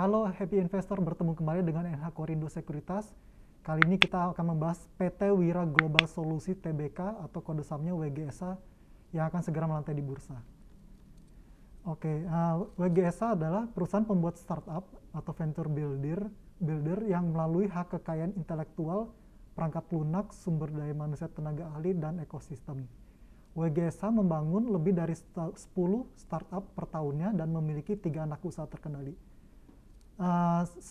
Halo Happy Investor, bertemu kembali dengan NH Korindo Sekuritas. Kali ini kita akan membahas PT Wira Global Solusi Tbk atau kode sahamnya WGSA yang akan segera melantai di bursa. WGSA adalah perusahaan pembuat startup atau venture builder yang melalui hak kekayaan intelektual, perangkat lunak, sumber daya manusia, tenaga ahli, dan ekosistem. WGSA membangun lebih dari 10 startup per tahunnya dan memiliki 3 anak usaha terkendali.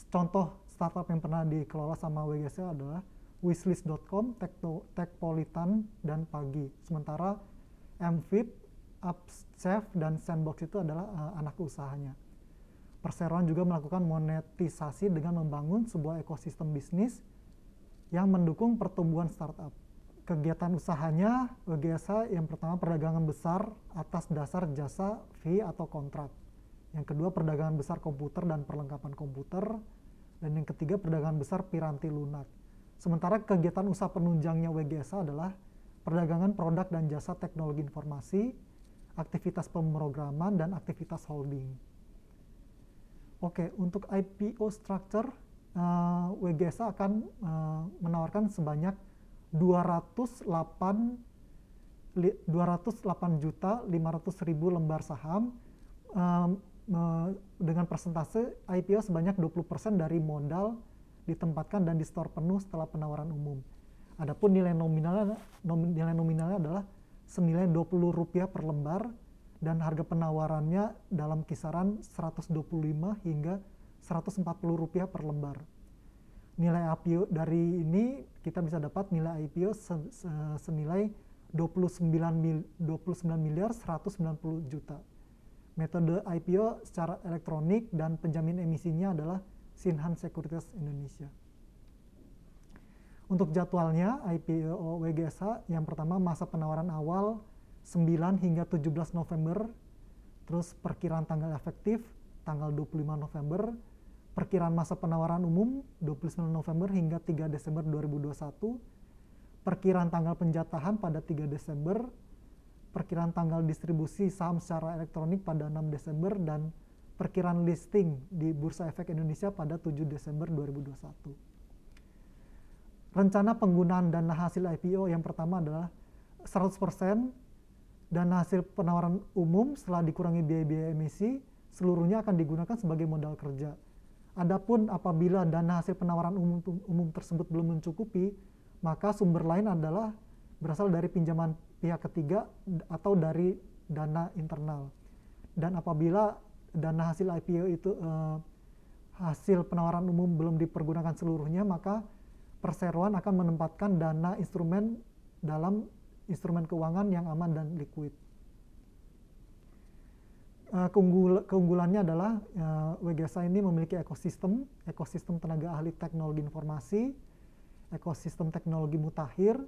Contoh startup yang pernah dikelola sama WGSA adalah Wishlist.com, Techpolitan, dan Pagi. Sementara Mfit, Upchef, dan Sandbox itu adalah anak usahanya. Perseroan juga melakukan monetisasi dengan membangun sebuah ekosistem bisnis yang mendukung pertumbuhan startup. Kegiatan usahanya WGSA yang pertama perdagangan besar atas dasar jasa, fee, atau kontrak. Yang kedua perdagangan besar komputer dan perlengkapan komputer. Dan yang ketiga perdagangan besar piranti lunak. Sementara kegiatan usaha penunjangnya WGSA adalah perdagangan produk dan jasa teknologi informasi, aktivitas pemrograman, dan aktivitas holding. Untuk IPO structure, WGSA akan menawarkan sebanyak 208.500.000 lembar saham dengan persentase IPO sebanyak 20% dari modal ditempatkan dan di store penuh setelah penawaran umum. Adapun nilai nominalnya adalah senilai Rp20 per lembar dan harga penawarannya dalam kisaran Rp125 hingga Rp140 per lembar. Nilai IPO dari ini kita bisa dapat nilai IPO senilai 29.190 juta. Metode IPO secara elektronik dan penjamin emisinya adalah Sinhan Sekuritas Indonesia. Untuk jadwalnya IPO WGSA yang pertama masa penawaran awal 9 hingga 17 November, terus perkiraan tanggal efektif tanggal 25 November, perkiraan masa penawaran umum 29 November hingga 3 Desember 2021, perkiraan tanggal penjatahan pada 3 Desember, perkiraan tanggal distribusi saham secara elektronik pada 6 Desember, dan perkiraan listing di Bursa Efek Indonesia pada 7 Desember 2021. Rencana penggunaan dana hasil IPO yang pertama adalah 100% dana hasil penawaran umum setelah dikurangi biaya-biaya emisi, seluruhnya akan digunakan sebagai modal kerja. Adapun apabila dana hasil penawaran umum tersebut belum mencukupi, maka sumber lain adalah berasal dari pinjaman pihak ketiga atau dari dana internal. Dan apabila dana hasil IPO itu hasil penawaran umum belum dipergunakan seluruhnya, maka perseroan akan menempatkan dana instrumen dalam instrumen keuangan yang aman dan liquid. Keunggulannya adalah WGSA ini memiliki ekosistem tenaga ahli teknologi informasi, ekosistem teknologi mutakhir,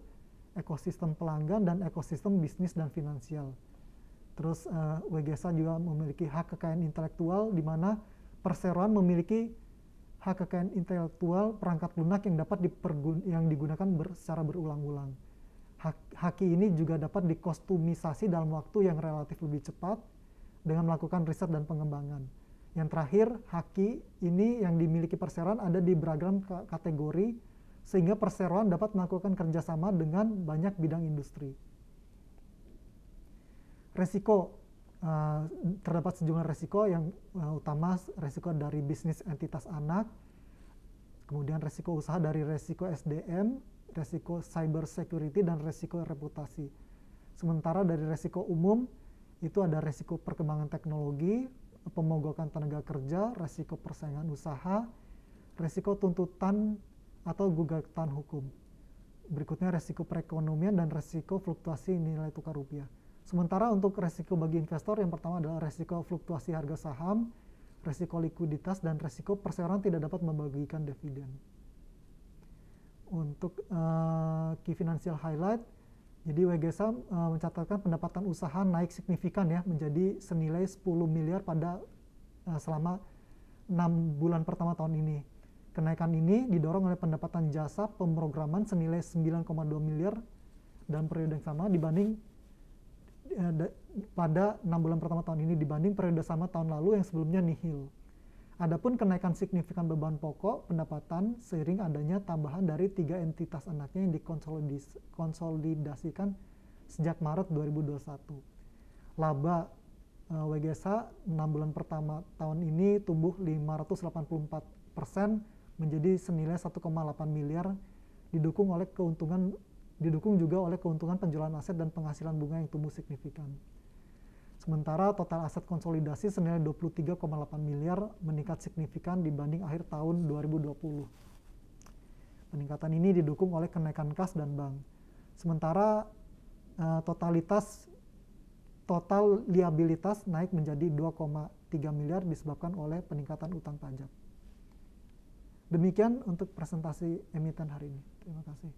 ekosistem pelanggan, dan ekosistem bisnis dan finansial. Terus WGSA juga memiliki hak kekayaan intelektual di mana perseroan memiliki hak kekayaan intelektual perangkat lunak yang digunakan secara berulang-ulang. Haki ini juga dapat dikostumisasi dalam waktu yang relatif lebih cepat dengan melakukan riset dan pengembangan. Yang terakhir, haki ini yang dimiliki perseroan ada di beragam kategori sehingga perseroan dapat melakukan kerjasama dengan banyak bidang industri. Resiko, terdapat sejumlah resiko yang utama resiko dari bisnis entitas anak, kemudian resiko usaha dari resiko SDM, resiko cyber security, dan resiko reputasi. Sementara dari resiko umum itu ada resiko perkembangan teknologi, pemogokan tenaga kerja, resiko persaingan usaha, resiko tuntutan atau gugatan hukum. Berikutnya resiko perekonomian dan resiko fluktuasi nilai tukar rupiah. Sementara untuk resiko bagi investor yang pertama adalah resiko fluktuasi harga saham, resiko likuiditas, dan resiko perseroan tidak dapat membagikan dividen. Untuk key financial highlight, jadi WGSA mencatatkan pendapatan usaha naik signifikan ya menjadi senilai 10 miliar pada selama 6 bulan pertama tahun ini. Kenaikan ini didorong oleh pendapatan jasa pemrograman senilai 9,2 miliar dalam periode yang sama dibanding pada 6 bulan pertama tahun ini dibanding periode sama tahun lalu yang sebelumnya nihil. Adapun kenaikan signifikan beban pokok pendapatan seiring adanya tambahan dari 3 entitas anaknya yang dikonsolidasikan sejak Maret 2021. Laba WGSH 6 bulan pertama tahun ini tumbuh 584% menjadi senilai 1,8 miliar, didukung juga oleh keuntungan penjualan aset dan penghasilan bunga yang tumbuh signifikan. Sementara total aset konsolidasi senilai 23,8 miliar meningkat signifikan dibanding akhir tahun 2020. Peningkatan ini didukung oleh kenaikan kas dan bank. Sementara total liabilitas naik menjadi 2,3 miliar disebabkan oleh peningkatan utang pajak. Demikian untuk presentasi emiten hari ini. Terima kasih.